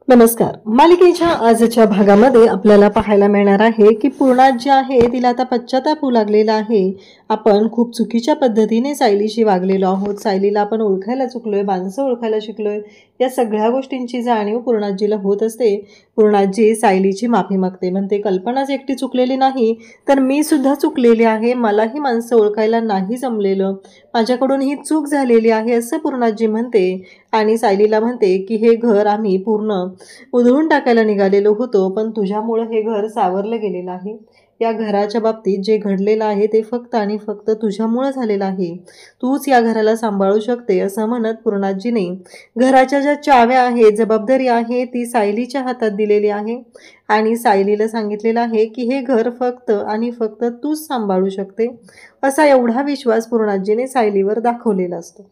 नमस्कार. मालिकेच्या आजच्या भागामध्ये आपल्याला पाहायला मिळणार आहे की पूर्णा जी आहे तिला आता पश्चाताप होऊ लागलेला आहे. आपण खूप चुकीच्या पद्धतीने सायलीशी वागलेलो आहोत. सायलीला आपण ओळखायला चुकलोय, माणसं ओळखायला शिकलोय. या सगळ्या गोष्टींची जाणीव पूर्णाजीला होत असते. पूर्णाजी सायलीची माफी मागते, म्हणते कल्पनाच एकटी चुकलेली नाही तर मी सुद्धा चुकलेली आहे. मलाही माणसं ओळखायला नाही जमलेलं, माझ्याकडून ही चूक झालेली आहे असं पूर्णाजी म्हणते. आणि सायलीला म्हणते की हे घर आम्ही पूर्ण उधळून टाकायला निघालेलो होतो, पण तुझ्यामुळं हे घर सावरलं गेलेलं आहे. या घराच्या बाबतीत जे घडलेलं आहे ते फक्त आणि फक्त तुझ्यामुळं झालेलं आहे. तूच या घराला सांभाळू शकते असं म्हणत पूर्णाजीने घराच्या ज्या चाव्या आहेत, जबाबदारी आहे ती सायलीच्या हातात दिलेली आहे. आणि सायलीला सांगितलेलं आहे की हे घर फक्त आणि फक्त तूच सांभाळू शकते असा एवढा विश्वास पूर्णाजीने सायलीवर दाखवलेला असतो.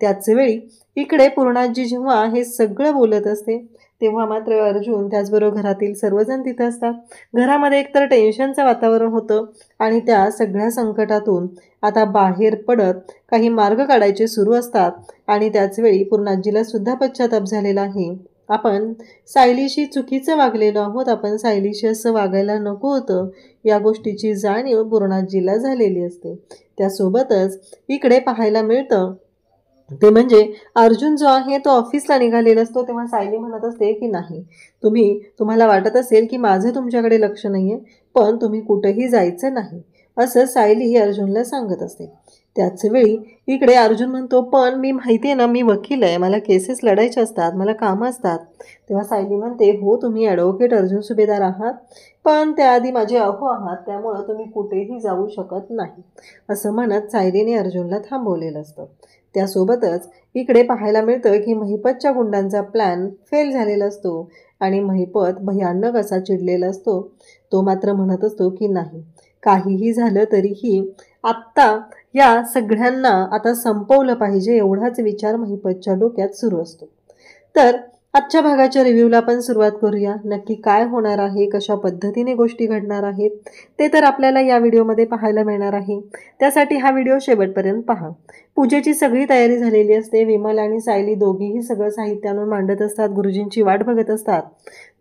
त्याच वेळी इकडे पूर्णाजी जेव्हा हे सगळं बोलत असते तेव्हा मात्र अर्जुन त्याचबरोबर घरातील सर्वजण तिथे असतात. घरामध्ये एकतर टेन्शनचं वातावरण होतं आणि त्या सगळ्या संकटातून आता बाहेर पडत काही मार्ग काढायचे सुरू असतात. आणि त्याचवेळी पूर्णाजीला सुद्धा पश्चाताप झालेला आहे. आपण सायलीशी चुकीचं वागलेलो आहोत, आपण सायलीशी असं वागायला नको होतं या गोष्टीची जाणीव पूर्णाजीला झालेली असते. त्यासोबतच इकडे पाहायला मिळतं ते म्हणजे अर्जुन जो आहे तो ऑफिसला निघालेला असतो तेव्हा सायली म्हणत असते की नाही, तुम्हाला वाटत असेल की माझं तुमच्याकडे लक्ष नाही आहे, पण तुम्ही कुठेही जायचं नाही असं सायली ही अर्जुनला सांगत असते. त्याच वेळी इकडे अर्जुन म्हणतो पण मी माहिती आहे ना, मी वकील आहे, मला केसेस लढायचे असतात, मला कामं असतात. तेव्हा सायली म्हणते हो तुम्ही ॲडव्होकेट अर्जुन सुभेदार आहात, पण त्याआधी माझे अहो आहात, त्यामुळं तुम्ही कुठेही जाऊ शकत नाही असं म्हणत सायलीने अर्जुनला थांबवलेलं असतं. त्यासोबतच इकडे पाहायला मिळतं की महिपतच्या गुंडांचा प्लॅन फेल झालेला असतो आणि महिपत भयानक असा चिडलेला असतो. तो मात्र म्हणत असतो की नाही, काहीही झालं तरीही आत्ता या सगळ्यांना आता संपवलं पाहिजे एवढाच विचार महिपतच्या डोक्यात सुरू असतो. तर आजच्या भागाच्या रिव्ह्यूला आपण सुरुवात करूया. नक्की काय होणार आहे, कशा पद्धतीने गोष्टी घडणार आहेत ते तर आपल्याला या व्हिडिओमध्ये पाहायला मिळणार आहे. त्यासाठी हा व्हिडिओ शेवटपर्यंत पहा. पूजेची सगळी तयारी झालेली असते. विमल आणि सायली दोघीही सगळं साहित्य आणून मांडत असतात, गुरुजींची वाट बघत असतात.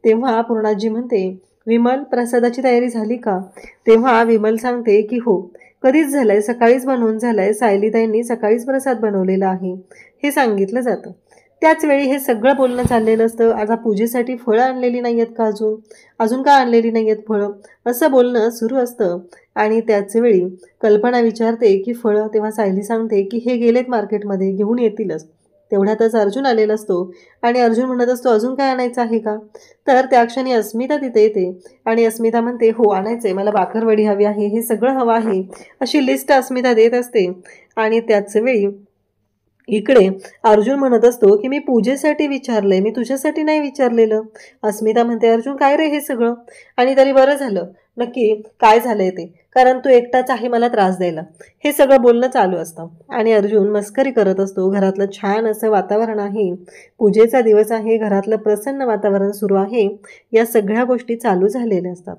तेव्हा पूर्णाजी म्हणते विमल प्रसादाची तयारी झाली का? तेव्हा विमल सांगते की हो, कधीच झालंय, सकाळीच बनवून झालंय, सायलीताईंनी सकाळीच प्रसाद बनवलेला आहे हे सांगितलं जातं. त्याच वेळी हे सगळं बोलणं चाललेलं असतं. आता पूजेसाठी फळं आणलेली नाही आहेत का, अजून का आणलेली नाही आहेत फळं असं बोलणं सुरू असतं. आणि त्याच वेळी कल्पना विचारते की फळं, तेव्हा सायली सांगते की हे गेलेत मार्केटमध्ये, घेऊन येतीलच. तेवढ्यातच अर्जुन आलेला असतो आणि अर्जुन म्हणत असतो अजून काय आणायचं आहे का? तर त्या क्षणी अस्मिता तिथे येते आणि अस्मिता म्हणते हो आणायचंय, मला बाकरवडी हवी आहे, हे सगळं हवं आहे अशी लिस्ट अस्मिता देत असते. आणि त्याच वेळी इकडे अर्जुन म्हणत असतो की मी पूजेसाठी विचारलंय, मी तुझ्यासाठी नाही विचारलेलं. अस्मिता म्हणते अर्जुन काय रे हे सगळं, आणि तरी बरं झालं, नक्की काय झालंय ते, कारण तू एकटाच आहे मला त्रास द्यायला. हे सगळं बोलणं चालू असतं आणि अर्जुन मस्करी करत असतो. घरातलं छान असं वातावरण आहे, पूजेचा दिवस आहे, घरातलं प्रसन्न वातावरण सुरू आहे, या सगळ्या गोष्टी चालू झालेल्या असतात.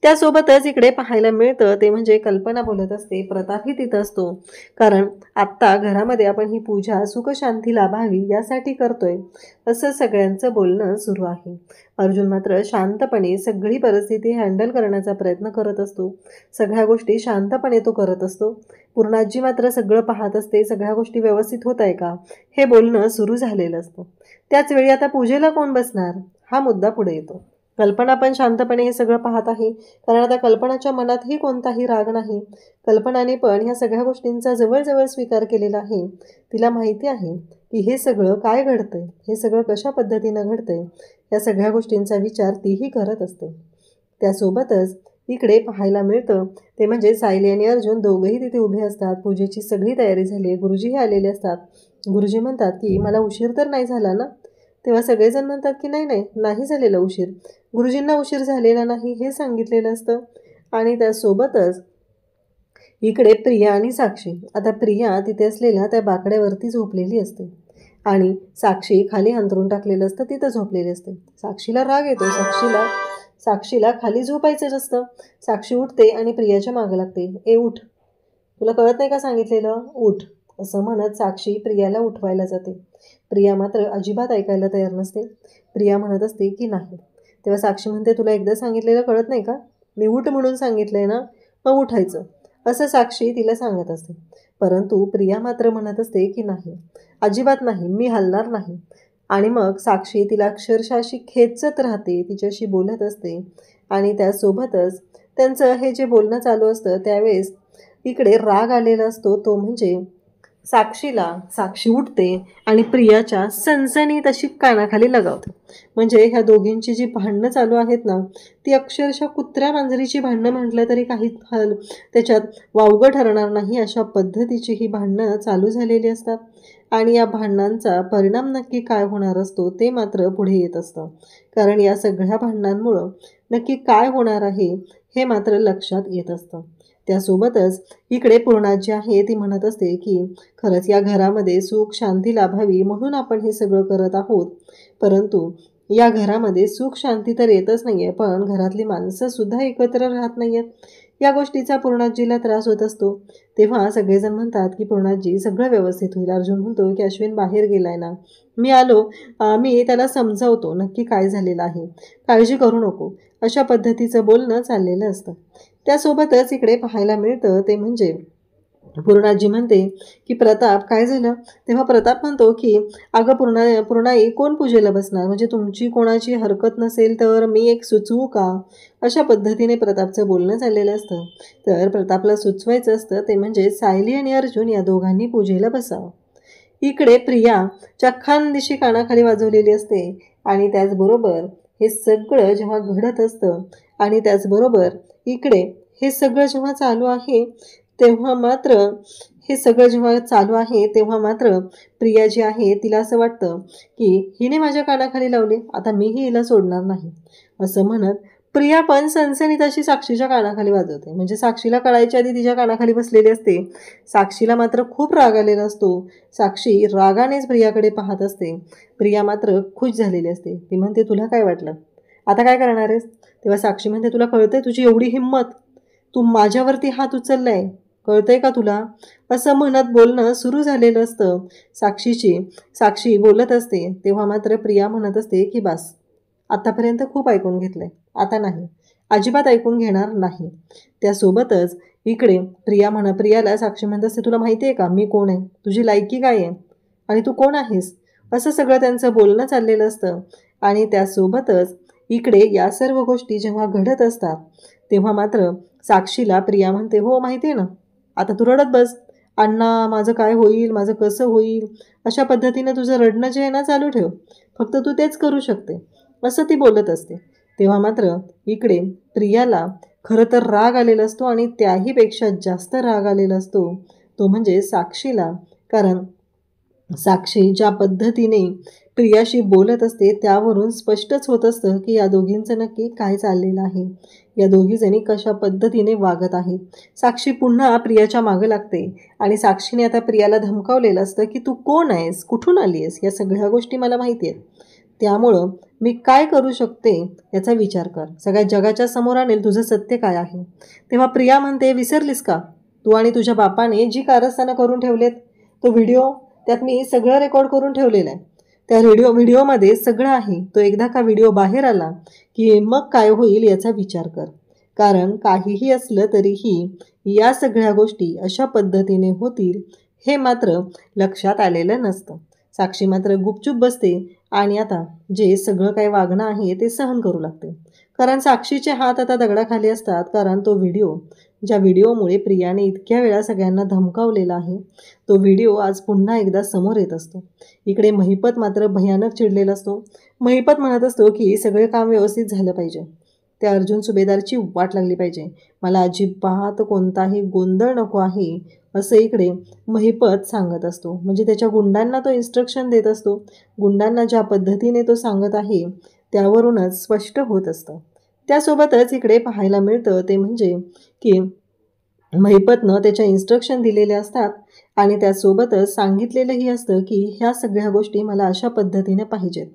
त्यासोबतच इकडे पाहायला मिळतं ते म्हणजे कल्पना बोलत असते, प्रतापही तिथं असतो, कारण आत्ता घरामध्ये आपण ही पूजा सुखशांती लाभावी यासाठी करतोय असं सगळ्यांचं बोलणं सुरू आहे. अर्जुन मात्र शांतपणे सगळी परिस्थिती हँडल करण्याचा प्रयत्न करत असतो. सगळ्या गोष्टी शांतपणे तो करत असतो. पूर्णाजी मात्र सगळं पाहत असते, सगळ्या गोष्टी व्यवस्थित होत आहे का हे बोलणं सुरू झालेलं असतं. त्याच वेळी आता पूजेला कोण बसणार हा मुद्दा पुढे येतो. कल्पना पण शांतपणे हे सगळं पाहत आहे, कारण आता कल्पनाच्या मनातही कोणताही राग नाही. कल्पनाने पण ह्या सगळ्या गोष्टींचा जवळजवळ स्वीकार केलेला आहे. तिला माहिती आहे की हे सगळं काय घडतंय, हे सगळं कशा पद्धतीनं घडतंय, या सगळ्या गोष्टींचा विचार तीही करत असते. त्यासोबतच इकडे पाहायला मिळतं ते म्हणजे सायली आणि अर्जुन दोघंही तिथे उभे असतात. पूजेची सगळी तयारी झाली आहे, गुरुजीही आलेले असतात. गुरुजी म्हणतात की मला उशीर तर नाही झाला ना? तेव्हा सगळेजण म्हणतात की नाही झालेला उशीर, गुरुजींना उशीर झालेला नाही हे सांगितलेलं असतं. आणि त्यासोबतच इकडे प्रिया आणि साक्षी, आता प्रिया तिथे असलेल्या त्या बाकड्यावरती झोपलेली असते आणि साक्षी खाली अंथरून टाकलेलं असतं, तिथं झोपलेली असते. साक्षीला राग येतो, साक्षीला खाली झोपायचं असतं. साक्षी उठते आणि प्रियाच्या मागं लागते, ए उठ, तुला कळत नाही का सांगितलेलं, उठ असं म्हणत साक्षी प्रियाला उठवायला जाते. प्रिया मात्र अजिबात ऐकायला तयार नसते. प्रिया म्हणत असते की नाही. तेव्हा साक्षी म्हणते, तुला एकदा सांगितलेलं कळत नाही का? मी उठ म्हणून सांगितलंय ना, मग उठायचं, असं साक्षी तिला सांगत असते. परंतु प्रिया मात्र म्हणत असते की नाही, अजिबात नाही, मी हलणार नाही. आणि मग साक्षी तिला अक्षरशः अशी खेचत राहते, तिच्याशी बोलत असते. आणि त्यासोबतच त्यांचं हे जे बोलणं चालू असतं त्यावेळेस इकडे राग आलेला असतो, तो म्हणजे साक्षी उठते आणि प्रियाच्या सणसणीत अशी कानाखाली लगावते. म्हणजे ह्या दोघींची जी भांडणं चालू आहेत ना, ती अक्षरशः कुत्र्या मांजरीची भांडणं म्हटलं तरी काही त्याच्यात वावगं ठरणार नाही, अशा पद्धतीची ही भांडणं चालू झालेली असतात. आणि या भांडणांचा परिणाम नक्की काय होणार असतो ते मात्र पुढे येत असतं. कारण या सगळ्या भांडणांमुळं नक्की काय होणार आहे हे मात्र लक्षात येत असतं. त्यासोबतच इकडे पूर्णा जी आहे ती म्हणत असते की खरंच या घरामध्ये सुख शांती लाभावी म्हणून आपण हे सगळं करत आहोत. परंतु या घरामध्ये सुख शांती तर येतच नाही आहे, पण घरातली माणसंसुद्धा एकत्र राहत नाही आहेत. या गोष्टीचा पूर्णाजीला त्रास होत असतो. तेव्हा सगळेजण म्हणतात की पूर्णाजी सगळं व्यवस्थित होईल. अर्जुन म्हणतो की अश्विन बाहेर गेलाय ना, मी आलो, मी त्याला समजावतो नक्की काय झालेलं आहे, काळजी करू नको, अशा पद्धतीचं बोलणं चाललेलं असतं. त्यासोबतच इकडे पाहायला मिळतं ते म्हणजे पूर्णाजी म्हणते की प्रताप काय झालं? तेव्हा प्रताप म्हणतो की अगं पूर्णाई कोण पूजेला बसणार, म्हणजे तुमची कोणाची हरकत नसेल तर मी एक सुचवू का, अशा पद्धतीने प्रतापचं बोलणं चाललेलं असतं. तर प्रतापला सुचवायचं असतं ते म्हणजे सायली आणि अर्जुन या दोघांनी पूजेला बसावं. इकडे प्रिया चक्खानदिशी कानाखाली वाजवलेली असते. आणि त्याचबरोबर हे सगळं जेव्हा घडत असतं आणि त्याचबरोबर इकडे हे सगळं जेव्हा चालू आहे तेव्हा मात्र प्रिया जी आहे तिला असं वाटतं की हिने माझ्या कानाखाली लावले, आता मीही हिला सोडणार नाही, असं म्हणत प्रिया पण सणसणीत अशी साक्षीच्या कानाखाली वाजवते. म्हणजे साक्षीला कळायच्या आधी तिच्या कानाखाली बसलेली असते. साक्षीला मात्र खूप राग आलेला असतो. साक्षी रागानेच प्रियाकडे पाहत असते. प्रिया मात्र खुश झालेली असते. ती म्हणते, तुला काय वाटलं, आता काय करणार आहेस? तेव्हा साक्षी म्हणते, तुला कळतंय तुझी एवढी हिंमत, तू माझ्यावरती हात उचललाय, कळतंय का तुला, असं म्हणत बोलणं सुरू झालेलं असतं. साक्षी बोलत असते. तेव्हा मात्र प्रिया म्हणत असते की बस, आतापर्यंत खूप ऐकून घेतलंय, आता नाही, अजिबात ऐकून घेणार नाही. त्यासोबतच इकडे प्रियाला साक्षी म्हणत असते, तुला माहिती आहे का मी कोण आहे, तुझी लायकी काय आहे आणि तू कोण आहेस, असं सगळं त्यांचं बोलणं चाललेलं असतं. आणि त्यासोबतच इकडे या सर्व गोष्टी जेव्हा घडत असतात तेव्हा मात्र साक्षीला प्रिया म्हणते, हो माहिती आहे ना, आता तू रडत बस, अण्णा माझं काय होईल, माझं कसं होईल, अशा पद्धतीनं तुझं रडणं जे आहे ना चालू ठेव, फक्त तू तेच करू शकते, असं ती बोलत असते. तेव्हा मात्र इकडे प्रियाला खरं तर राग आलेला असतो आणि त्याहीपेक्षा जास्त राग आलेला असतो तो म्हणजे साक्षीला. कारण साक्षी ज्या पद्धतीने प्रियाशी बोलत असते त्यावरून स्पष्टच होत असतं की या दोघींचं नक्की काय चाललेलं आहे, या दोघीजणी कशा पद्धतीने वागत आहेत. साक्षी पुन्हा प्रियाच्या मागं लागते आणि साक्षीने आता प्रियाला धमकावलेलं असतं की तू कोण आहेस, कुठून आली आहेस, या सगळ्या गोष्टी मला माहिती आहेत, त्यामुळं मी काय करू शकते याचा विचार कर, सगळ्या जगाच्या समोर आणेल तुझं सत्य काय आहे. तेव्हा प्रिया म्हणते, विसरलीस का तू आणि तुझ्या बापाने जी कारस्थानं करून ठेवलेत, तो व्हिडिओ त्यात मी सगळं रेकॉर्ड करून ठेवलेलं आहे, त्या व्हिडिओमध्ये सगळं आहे, तो एकदा का व्हिडिओ बाहेर आला की मग काय होईल याचा विचार कर. कारण काहीही असलं तरीही या सगळ्या गोष्टी अशा पद्धतीने होतील हे मात्र लक्षात आलेलं नसतं. साक्षी मात्र गुपचूप बसते आणि आता जे सगळं काही वागणं आहे ते सहन करू लागते. कारण साक्षीचे हात आता दगडाखाली असतात. कारण तो ज्या व्हिडिओमुळे प्रियाने इतक्या वेळा सगळ्यांना धमकावलेला आहे तो व्हिडिओ आज पुन्हा एकदा समोर येत असतो. इकडे महिपत मात्र भयानक चिडलेला असतो. महिपत म्हणत असतो की सगळे काम व्यवस्थित झालं पाहिजे, त्या अर्जुन सुभेदारची वाट लागली पाहिजे, मला अजिबात कोणताही गोंधळ नको आहे, असं इकडे महिपत सांगत असतो. म्हणजे त्याच्या गुंडांना तो इन्स्ट्रक्शन देत असतो. गुंडांना ज्या पद्धतीने तो सांगत आहे त्यावरूनच स्पष्ट होत असतं. त्यासोबतच इकडे पाहायला मिळतं ते म्हणजे की महिपतनं त्याच्या इन्स्ट्रक्शन दिलेले असतात आणि त्यासोबतच सांगितलेलंही असतं की ह्या सगळ्या गोष्टी मला अशा पद्धतीने पाहिजेत,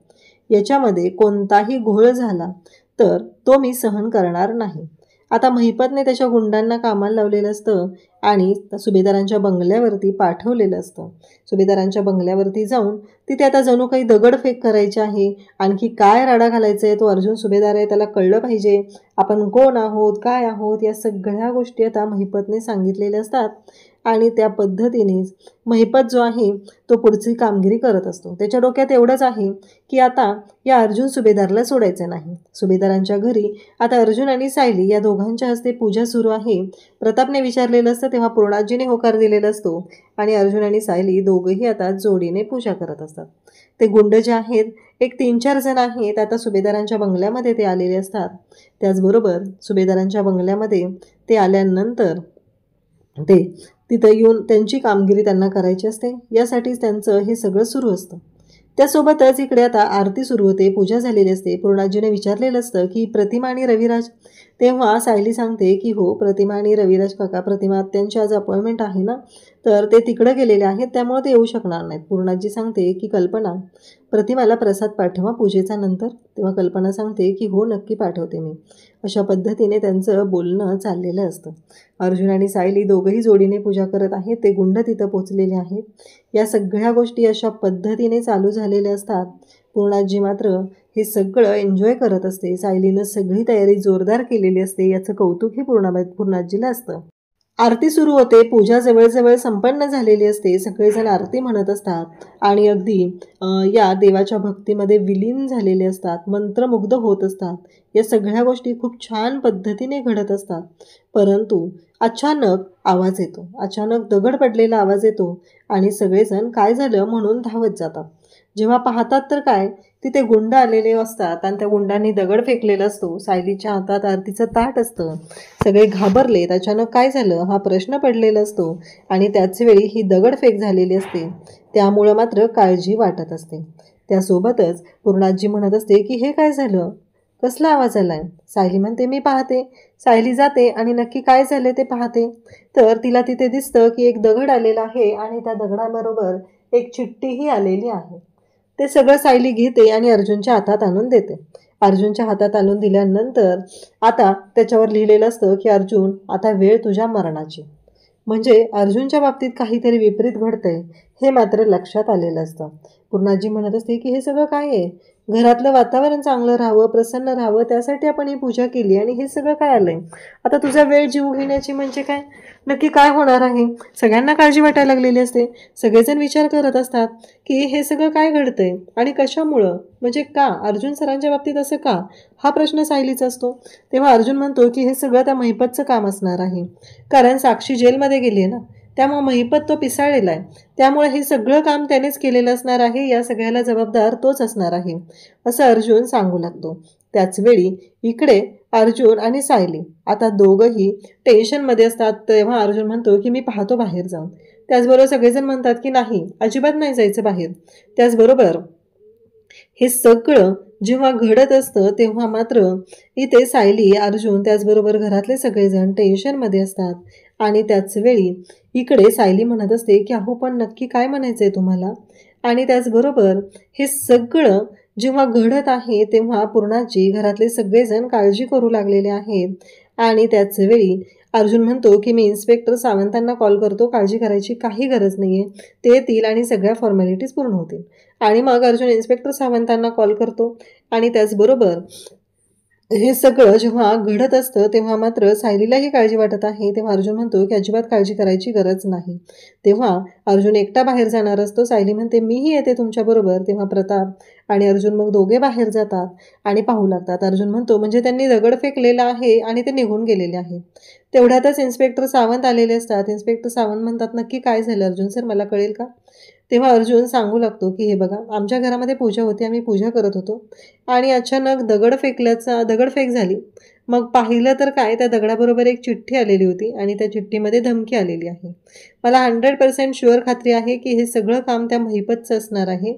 याच्यामध्ये कोणताही घोळ झाला तर तो मी सहन करणार नाही. आता महिपतने त्याच्या गुंडांना कामाला लावलेलं असतं आणि सुभेदारांच्या बंगल्यावरती पाठवलेलं असतं. सुभेदारांच्या बंगल्यावरती जाऊन तिथे आता जणू काही दगडफेक करायची आहे. आणखी काय राडा घालायचा आहे, तो अर्जुन सुभेदार आहे, त्याला कळलं पाहिजे आपण कोण आहोत, काय आहोत, या सगळ्या गोष्टी आता महिपतने सांगितलेल्या असतात. आणि त्या पद्धतीनेच महिपत जो आहे तो पुढची कामगिरी करत असतो. त्याच्या डोक्यात एवढंच आहे की आता या अर्जुन सुभेदारला सोडायचं नाही. सुभेदारांच्या घरी आता अर्जुन आणि सायली या दोघांच्या हस्ते पूजा सुरू आहे. प्रतापने विचारलेलं असतं तेव्हा पूर्णाजीने होकार दिलेला असतो आणि अर्जुन आणि सायली दोघंही आता जोडीने पूजा करत असतात. ते गुंड जे आहेत एक 3-4 जण आहेत, आता सुभेदारांच्या बंगल्यामध्ये ते आलेले असतात. त्याचबरोबर सुभेदारांच्या बंगल्यामध्ये ते आल्यानंतर ते तिथं येऊन त्यांची कामगिरी त्यांना करायची असते. यासाठीच त्यांचं हे सगळं सुरू असतं. त्यासोबतच इकडे आता आरती सुरू होते, पूजा झालेली असते. पूर्णाजीने विचारलेलं असतं की प्रतिमा आणि रविराज. तेव्हा सायली सांगते की हो, प्रतिमा आणि रविराज काका, प्रतिमा त्यांची आज अपॉइंटमेंट आहे ना, तर ते तिकडं गेलेले आहेत, त्यामुळे ते येऊ शकणार नाहीत. पूर्णाजी सांगते की कल्पना, प्रतिमाला प्रसाद पाठवा पूजेचा नंतर. तेव्हा कल्पना सांगते की हो, नक्की पाठवते मी. अशा पद्धतीने त्यांचं बोलणं चाललेलं असतं. अर्जुन आणि सायली दोघंही जोडीने पूजा करत आहेत. ते गुंड तिथं पोचलेले आहेत. या सगळ्या गोष्टी अशा पद्धतीने चालू झालेल्या असतात. पूर्णाजी मात्र हे सगळं एन्जॉय करत असते. सायलीनं सगळी तयारी जोरदार केलेली असते. याचं कौतुकही पूर्णाजीला असतं. आरती सुरू होते, पूजा जवळजवळ संपन्न झालेली असते. सगळेजण आरती म्हणत असतात आणि अगदी या देवाच्या भक्तीमध्ये विलीन झालेले असतात, मंत्रमुग्ध होत असतात. या सगळ्या गोष्टी खूप छान पद्धतीने घडत असतात. परंतु अचानक आवाज येतो, अचानक दगड पडलेला आवाज येतो आणि सगळेजण काय झालं म्हणून धावत जातात. जेव्हा पाहतात तर काय, तिथे गुंड आलेले असतात आणि त्या गुंडांनी दगड फेकलेला असतो. सायलीच्या हातात आरतीचं ताट असतं. सगळे घाबरलेत. अचानक काय झालं हा प्रश्न पडलेला असतो आणि त्याच वेळी ही दगडफेक झालेली असते. त्यामुळं मात्र काळजी वाटत असते. त्यासोबतच पूर्णाजी म्हणत असते की हे काय झालं, कसला आवाज आलाय. सायली म्हणते मी पाहते. सायली जाते आणि नक्की काय झाले ते पाहते. तर तिला तिथे दिसतं की एक दगड आलेला आहे आणि त्या दगडाबरोबर एक चिठ्ठीही आलेली आहे. ते सगळं सायली घेते आणि अर्जुनच्या हातात आणून देते. अर्जुनच्या हातात आणून दिल्यानंतर आता त्याच्यावर लिहिलेलं असतं की अर्जुन, आता वेळ तुझ्या मरणाची. म्हणजे अर्जुनच्या बाबतीत काहीतरी विपरीत घडतंय हे मात्र लक्षात आलेलं असतं. पूर्णाजी म्हणत असते की हे सगळं काय आहे, घरातलं वातावरण चांगलं राहावं, प्रसन्न राहावं, त्यासाठी आपण ही पूजा केली आणि हे सगळं काय आलंय. आता तुझा वेळ जीव घेण्याची म्हणजे काय, नक्की काय होणार आहे. सगळ्यांना काळजी वाटायला लागलेली असते. सगळेजण विचार करत असतात की हे सगळं काय घडतंय आणि कशामुळं, म्हणजे का, अर्जुन सरांच्या बाबतीत असं का, हा प्रश्न सायलीचा असतो. तेव्हा अर्जुन म्हणतो की हे सगळं त्या महिपतचं काम असणार आहे. कारण साक्षी जेलमध्ये गेली आहे ना, त्यामुळे महिपत तो पिसाळलेला आहे. त्यामुळे हे सगळं काम त्यानेच केलेलं असणार आहे. या सगळ्याला जबाबदार तोच असणार आहे असं अर्जुन सांगू लागतो. त्याचवेळी इकडे अर्जुन आणि सायली आता दोघंही टेन्शनमध्ये असतात. तेव्हा अर्जुन म्हणतो की मी पाहतो बाहेर जाऊन. त्याचबरोबर सगळेजण म्हणतात की नाही, अजिबात नाही जायचं बाहेर. त्याचबरोबर हे सगळं जेव्हा घडत असतं तेव्हा मात्र इथे सायली, अर्जुन, त्याचबरोबर घरातले सगळेजण टेन्शनमध्ये असतात. आणि त्याचवेळी इकडे सायली म्हणत असते की अहो पण नक्की काय म्हणायचं आहे तुम्हाला. आणि त्याचबरोबर हे सगळं जेव्हा घडत आहे तेव्हा पूर्णाजी, घरातले सगळेजण काळजी करू लागलेले आहेत. आणि त्याचवेळी अर्जुन म्हणतो की मी इन्स्पेक्टर सावंतांना कॉल करतो, काळजी करायची काही गरज नाही आहे, ते येतील आणि सगळ्या फॉर्मॅलिटीज पूर्ण होतील. आणि मग अर्जुन इन्स्पेक्टर सावंतांना कॉल करतो. आणि त्याचबरोबर हे सगळं जेव्हा घडत असतं तेव्हा मात्र सायलीलाही काळजी वाटत आहे. तेव्हा अर्जुन म्हणतो की अजिबात काळजी करायची गरज नाही. तेव्हा अर्जुन एकटा बाहेर जाणार असतो. सायली म्हणते मीही येते तुमच्याबरोबर. तेव्हा प्रताप आणि अर्जुन मग दोघे बाहेर जातात आणि पाहू लागतात. अर्जुन म्हणतो म्हणजे त्यांनी दगड फेकलेला आहे आणि ते निघून गेलेले आहे. तेवढ्यातच इन्स्पेक्टर सावंत आलेले असतात. इन्स्पेक्टर सावंत म्हणतात नक्की काय झालं अर्जुन सर, मला कळेल का. तेव्हा अर्जुन सांगू लागतो की हे बघा, आमच्या घरामध्ये पूजा होती, आम्ही पूजा करत होतो आणि अचानक दगडफेक झाली. मग पाहिलं तर काय, त्या दगडाबरोबर एक चिठ्ठी आलेली होती आणि त्या चिठ्ठीमध्ये धमकी आलेली आहे. मला 100% शुअर खात्री आहे की हे सगळं काम त्या महिपतचं असणार आहे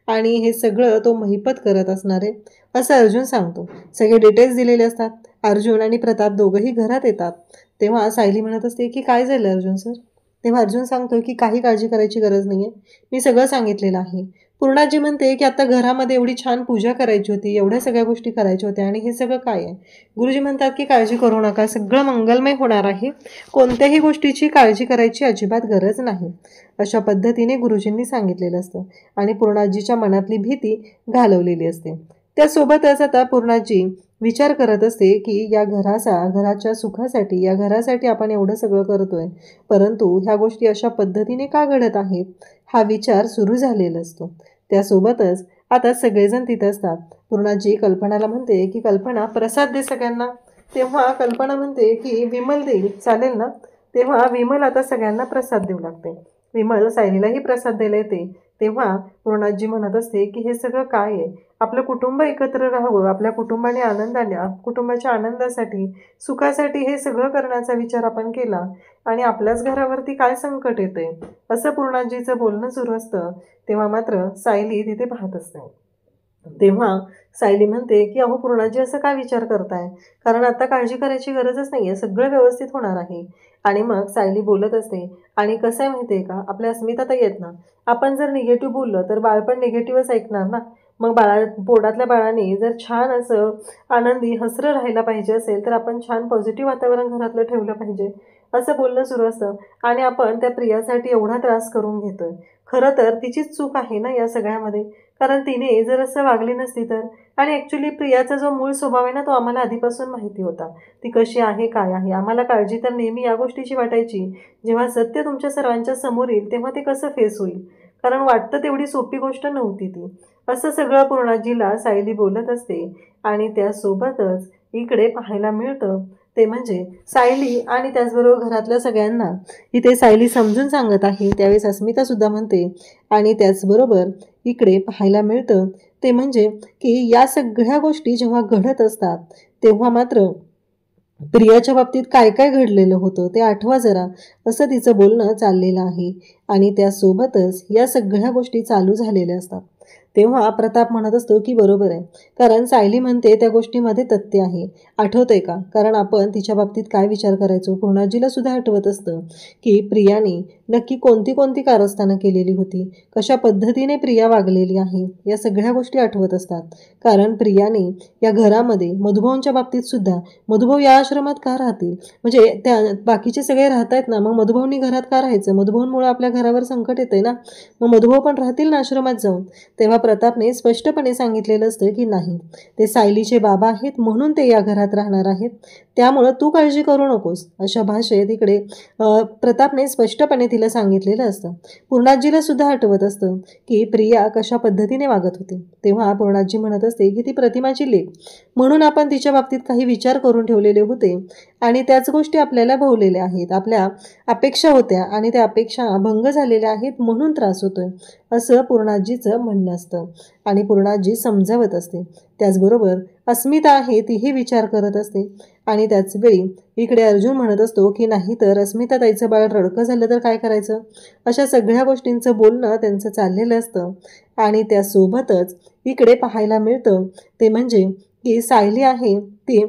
आणि हे सगळं तो महिपत करत असणार आहे असं अर्जुन सांगतो. सगळे डिटेल्स दिलेले असतात. अर्जुन आणि प्रताप दोघंही घरात येतात. तेव्हा सायली म्हणत असते की काय झालं अर्जुन सर. तेव्हा अर्जुन सांगतो की काही काळजी करायची गरज नाही आहे, मी सगळं सांगितलेलं आहे. पूर्णाजी म्हणते की आता घरामध्ये एवढी छान पूजा करायची होती, एवढ्या सगळ्या गोष्टी करायच्या होत्या आणि हे सगळं काय आहे? गुरुजी म्हणतात की काळजी करू नका, सगळं मंगलमय होणार आहे, कोणत्याही गोष्टीची काळजी करायची अजिबात गरज नाही, अशा पद्धतीने गुरुजींनी सांगितलेलं असतं आणि पूर्णाजीच्या मनातली भीती घालवलेली असते. त्यासोबतच आता पूर्णाजी विचार करत असते की या घराच्या सुखासाठी, या घरासाठी आपण एवढं सगळं करतोय, परंतु ह्या गोष्टी अशा पद्धतीने का घडत आहेत, हा विचार सुरू झालेला असतो. त्यासोबतच आता सगळेजण तिथे असतात. पूर्णाजी कल्पनाला म्हणते की कल्पना प्रसाद दे सगळ्यांना. तेव्हा कल्पना म्हणते की विमल देईल, चालेल ना? तेव्हा विमल आता सगळ्यांना प्रसाद देऊ लागते. विमल सायलीलाही प्रसाद द्यायला येते. तेव्हा पूर्णाजी म्हणत असते की हे सगळं काय आहे? आपलं कुटुंब एकत्र राहावं, आपल्या कुटुंबाने कुटुंबाच्या आनंदासाठी, सुखासाठी हे सगळं करण्याचा विचार आपण केला आणि आपल्याच घरावरती काय संकट येते, असं पूर्णाजीचं बोलणं सुरू असतं. तेव्हा मात्र सायली तिथे पाहत असते. तेव्हा सायली म्हणते की अहो पूर्णाजी असं काय विचार करताय, कारण आता काळजी करायची गरजच नाही आहे, सगळं व्यवस्थित होणार आहे. आणि मग सायली बोलत असते आणि कसं आहे माहिती आहे का, आपल्या अस्मिताताई आहेत ना, आपण जर निगेटिव्ह बोललं तर बाळ पण निगेटिव्हच ऐकणार ना. मग पोटातल्या बाळाने जर छान असं आनंदी हसरं राहायला पाहिजे असेल तर आपण छान पॉझिटिव्ह वातावरण घरातलं ठेवलं पाहिजे, असं बोलणं सुरू असतं. आणि आपण त्या प्रियासाठी एवढा त्रास करून घेतोय, खरं तर तिचीच चूक आहे ना या सगळ्यामध्ये, कारण तिने जर असं वागली नसती तर. आणि ॲक्च्युली प्रियाचा जो मूळ स्वभाव आहे ना, तो आम्हाला आधीपासून माहिती होता, ती कशी आहे काय आहे. आम्हाला काळजी तर नेहमी या गोष्टीची वाटायची, जेव्हा सत्य तुमच्या सर्वांच्या समोर येईल तेव्हा ते कसं फेस होईल, कारण वाटतं तेवढी सोपी गोष्ट नव्हती ती, असं सगळं पूर्णाजीला सायली बोलत असते. आणि त्यासोबतच इकडे पाहायला मिळतं ते म्हणजे सायली आणि त्याचबरोबर घरातल्या सगळ्यांना इथे सायली समजून सांगत आहे. त्यावेळेस अस्मितासुद्धा म्हणते. आणि त्याचबरोबर इकडे पाहायला मिळतं ते म्हणजे की या सगळ्या गोष्टी जेव्हा घडत असतात तेव्हा मात्र प्रियाच्या बाबतीत काय काय घडलेलं होतं ते आठवा जरा, असं तिचं बोलणं चाललेलं आहे. आणि त्यासोबतच या सगळ्या गोष्टी चालू झालेल्या असतात. तेव्हा प्रताप म्हणत असतो की बरोबर आहे, कारण सायली म्हणते त्या गोष्टीमध्ये तथ्य आहे. आठवतंय का, कारण आपण तिच्या बाबतीत काय विचार करायचो. पूर्णाजीला सुद्धा आठवत असतं की प्रियाने नक्की कोणती कोणती कारस्थानं केलेली होती, कशा पद्धतीने प्रिया वागलेली आहे, या सगळ्या गोष्टी आठवत असतात. कारण प्रियाने या घरामध्ये मधुभाऊंच्या बाबतीत सुद्धा, मधुभाऊ या आश्रमात का राहतील, म्हणजे त्या बाकीचे सगळे राहत आहेत ना, मग मधुभाऊंनी घरात का राहायचं, मधुभाऊंमुळे आपल्या घरावर संकट येतंय ना, मग मधुभाऊ पण राहतील ना आश्रमात जाऊन. तेव्हा प्रतापने स्पष्टपणे सांगितलेलं असतं की नाही, ते सायलीचे बाबा आहेत म्हणून ते या घरात राहणार आहेत, त्यामुळं तू काळजी करू नकोस, अशा भाषेत इकडे प्रतापने स्पष्टपणे तिला सांगितलेलं असतं. पूर्णाजीला सुद्धा आठवत असतं की प्रिया कशा पद्धतीने वागत होती. तेव्हा पूर्णाजी म्हणत असते की ती प्रतिमाची लेक म्हणून आपण तिच्या बाबतीत काही विचार करून ठेवलेले होते आणि त्याच गोष्टी आपल्याला भोवलेल्या आहेत, आपल्या अपेक्षा होत्या आणि त्या अपेक्षा भंग झालेल्या आहेत म्हणून त्रास होतोय, असं पूर्णाजीचं म्हणणं असतं. आणि पूर्णाजी समजावत असते. त्याचबरोबर अस्मिता आहे तीही विचार करत असते. आणि त्याचवेळी इकडे अर्जुन म्हणत असतो की नाही तर अस्मिताताईचं बाळ रडकं झालं तर काय करायचं, अशा सगळ्या गोष्टींचं बोलणं त्यांचं चाललेलं असतं. आणि त्यासोबतच इकडे पाहायला मिळतं ते म्हणजे की सायली आहे ती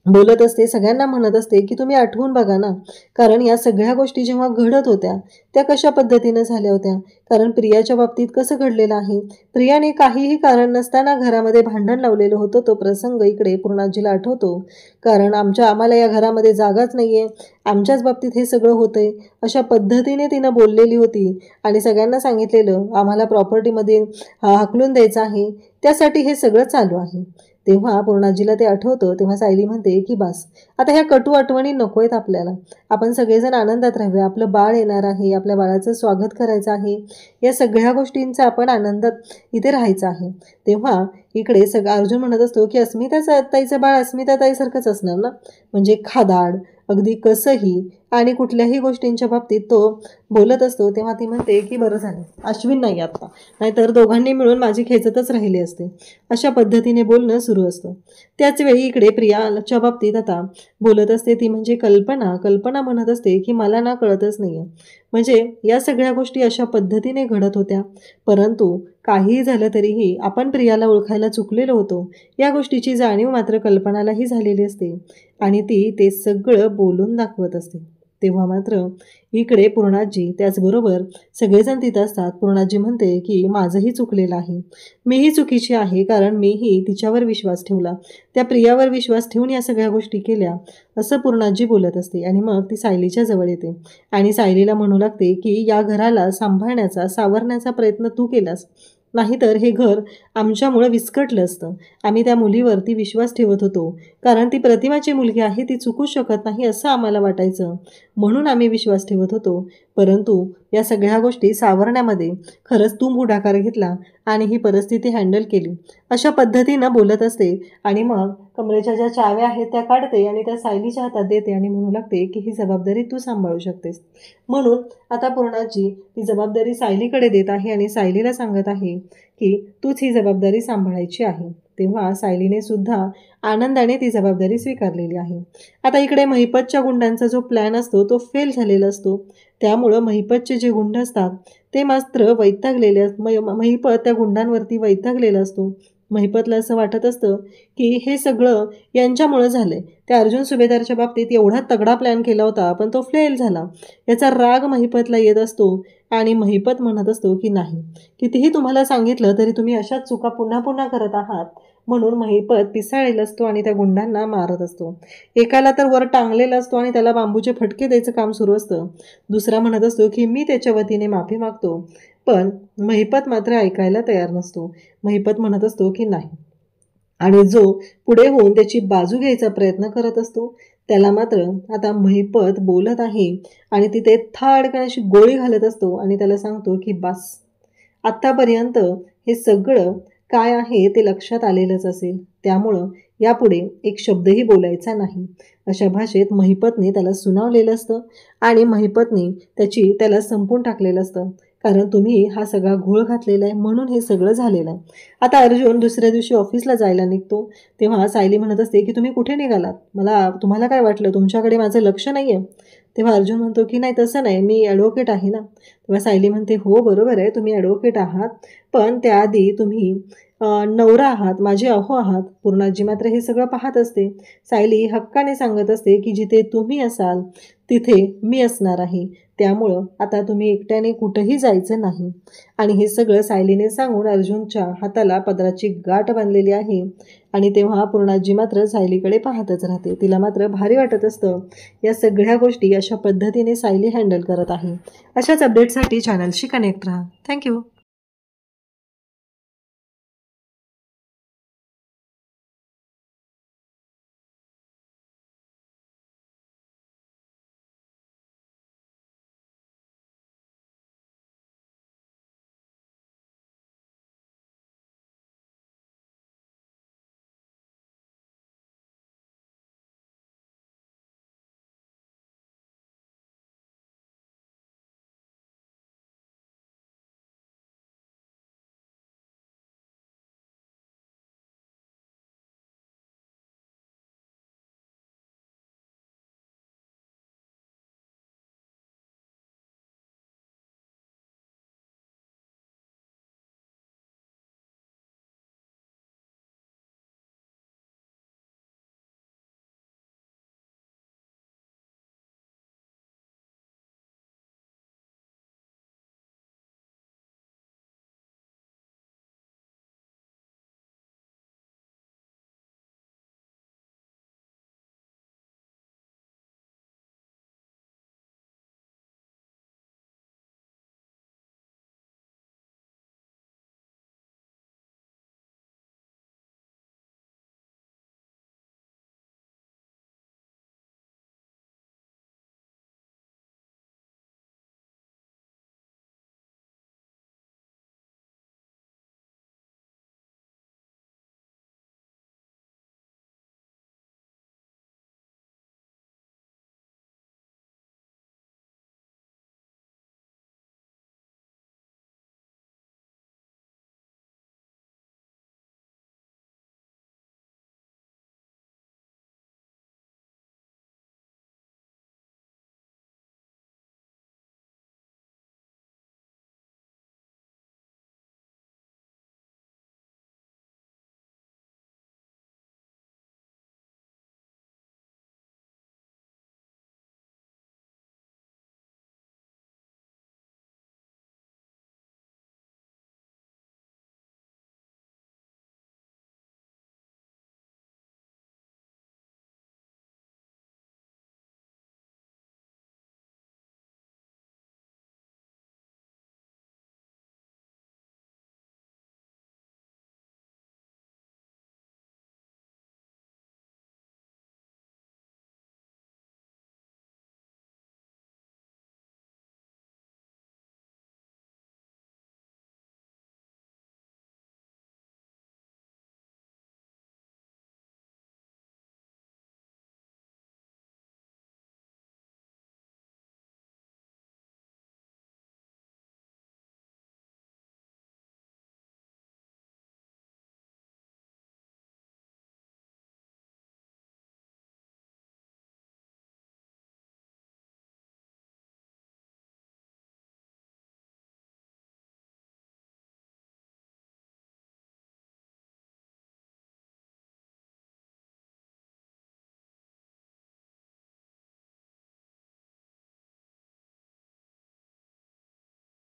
बोलत असते, सगळ्यांना म्हणत असते की तुम्ही आठवून बघा ना, कारण या सगळ्या गोष्टी जेव्हा घडत होत्या त्या कशा पद्धतीनं झाल्या होत्या, कारण प्रियाच्या बाबतीत कसं घडलेलं आहे, प्रियाने काहीही कारण नसताना घरामध्ये भांडण लावलेलं होतं. तो प्रसंग इकडे पूर्णाजीला आठवतो, कारण आम्हाला या घरामध्ये जागाच नाही आहे, आमच्याच बाबतीत हे सगळं होतंय, अशा पद्धतीने तिनं बोललेली होती. आणि सगळ्यांना सांगितलेलं आम्हाला प्रॉपर्टीमध्ये हाकलून द्यायचं आहे, त्यासाठी हे सगळं चालू आहे. तेव्हा पूर्णाजीला ते आठवतं. तेव्हा सायली म्हणते की बस आता ह्या कटू आठवणी नको आहेत आपल्याला, आपण सगळेजण आनंदात राहूया, आपलं बाळ येणार आहे, आपल्या बाळाचं स्वागत करायचं आहे, या सगळ्या गोष्टींचा आपण आनंदात इथे राहायचं आहे. तेव्हा इकडे अर्जुन म्हणत असतो की ताईचं बाळ अस्मिताताईसारखंच असणार ना, म्हणजे खादाड अगदी कसंही आणि कुठल्याही गोष्टींच्या बाबतीत तो बोलत असतो. तेव्हा ती म्हणते की बरं झालं अश्विन नाही आता, नाहीतर दोघांनी मिळून माझी खेचतच राहिली असते, अशा पद्धतीने बोलणं सुरू असतं. त्याचवेळी इकडे प्रियाच्या बाबतीत आता बोलत असते ती म्हणजे कल्पना म्हणत असते की मला ना कळतच नाही आहे, म्हणजे या सगळ्या गोष्टी अशा पद्धतीने घडत होत्या, परंतु काहीही झालं तरीही आपण प्रियाला ओळखायला चुकलेलो होतो, या गोष्टीची जाणीव मात्र कल्पनालाही झालेली असते आणि ती ते सगळं बोलून दाखवत असते. तेव्हा मात्र इकडे पूर्णाजी त्याचबरोबर सगळेजण तिथं असतात. पूर्णाजी म्हणते की माझंही चुकलेलं आहे, मीही चुकीची आहे, कारण मीही तिच्यावर विश्वास ठेवला, त्या प्रियावर विश्वास ठेवून या सगळ्या गोष्टी केल्या, असं पूर्णाजी बोलत असते. आणि मग ती सायलीच्या जवळ येते आणि सायलीला म्हणू लागते की या घराला सांभाळण्याचा सावरण्याचा प्रयत्न तू केलास, नाहीतर हे घर आमच्यामुळं विस्कटलं असतं. आम्ही त्या मुलीवरती विश्वास ठेवत होतो, कारण ती प्रतिमाची मुलगी आहे, ती चुकू शकत नाही असं आम्हाला वाटायचं, म्हणून आम्ही विश्वास ठेवत होतो. परंतु या सगळ्या गोष्टी सावरण्यामध्ये खरंच तू पुढाकार घेतला आणि ही परिस्थिती हँडल केली, अशा पद्धतीनं बोलत असते. आणि मग कमरेच्या ज्या चाव्या आहेत त्या काढते आणि त्या सायलीच्या हातात देते आणि म्हणू लागते की ही जबाबदारी तू सांभाळू शकतेस. म्हणून आता पूर्णाजी ती जबाबदारी सायलीकडे देत आहे आणि सायलीला सांगत आहे की तूच ही जबाबदारी सांभाळायची आहे. तेव्हा सायलीने सुद्धा आनंदाने ती जबाबदारी स्वीकारलेली आहे. आता इकडे महिपतच्या गुंडांचा जो प्लॅन असतो तो फेल झालेला असतो, त्यामुळं महिपतचे जे गुंड असतात ते मात्र वैतागलेले महिपत त्या गुंडांवरती वैतागलेला असतो. महिपतला असं वाटत असतं की हे सगळं यांच्यामुळं झालं आहे. त्या अर्जुन सुभेदारच्या बाबतीत एवढा तगडा प्लॅन केला होता पण तो फेल झाला, याचा राग महिपतला येत असतो. आणि महिपत म्हणत असतो की नाही, कितीही तुम्हाला सांगितलं तरी तुम्ही अशाच चुका पुन्हा पुन्हा करत आहात. म्हणून महिपत पिसाळलेला असतो आणि त्या गुंडांना मारत असतो. एकाला तर वर टांगलेला असतो आणि त्याला बांबूचे फटके द्यायचं काम सुरू असतं. दुसरा म्हणत असतो की मी त्याच्या वतीने माफी मागतो, पण महिपत मात्र ऐकायला तयार नसतो. महिपत म्हणत असतो की नाही, आणि जो पुढे होऊन त्याची बाजू घ्यायचा प्रयत्न करत असतो त्याला मात्र आता महिपत बोलत आहे आणि तिथे थाडकन अशी गोळी घालत असतो आणि त्याला सांगतो की बस, आत्तापर्यंत हे सगळं काय आहे ते लक्षात आलेलंच असेल, त्यामुळं यापुढे एक शब्दही बोलायचा नाही, अशा भाषेत महिपतने त्याला सुनावलेलं असतं. आणि महिपतने त्याला संपून टाकलेलं असतं, कारण तुम्ही हा सगळा घोळ घातलेला आहे म्हणून हे सगळं झालेलं आहे. आता अर्जुन दुसऱ्या दिवशी ऑफिसला जायला निघतो तेव्हा सायली म्हणत असते की तुम्ही कुठे निघालात, तुम्हाला काय वाटलं, तुमच्याकडे माझं लक्ष नाही आहे. तेव्हा अर्जुन म्हणतो की नाही तसं नाही, मी ॲडव्होकेट आहे ना. तेव्हा सायली म्हणते हो बरोबर आहे, तुम्ही ॲडव्होकेट आहात, पण त्याआधी तुम्ही नवरा आहात, माझे अहो आहात. पूर्णाजी मात्र हे सगळं पाहत असते. सायली हक्काने सांगत असते की जिथे तुम्ही असाल तिथे मी असणार आहे, त्यामुळं आता तुम्ही एकट्याने कुठंही जायचं नाही. आणि हे सगळं सायलीने सांगून अर्जुनच्या हाताला पदराची गाठ बांधलेली आहे. आणि तेव्हा पूर्णाजी मात्र सायलीकडे पाहतच राहते. तिला मात्र भारी वाटत असतं या सगळ्या गोष्टी अशा पद्धतीने सायली हँडल करत आहे. अशाच अपडेटसाठी चॅनलशी कनेक्ट राहा. थँक्यू.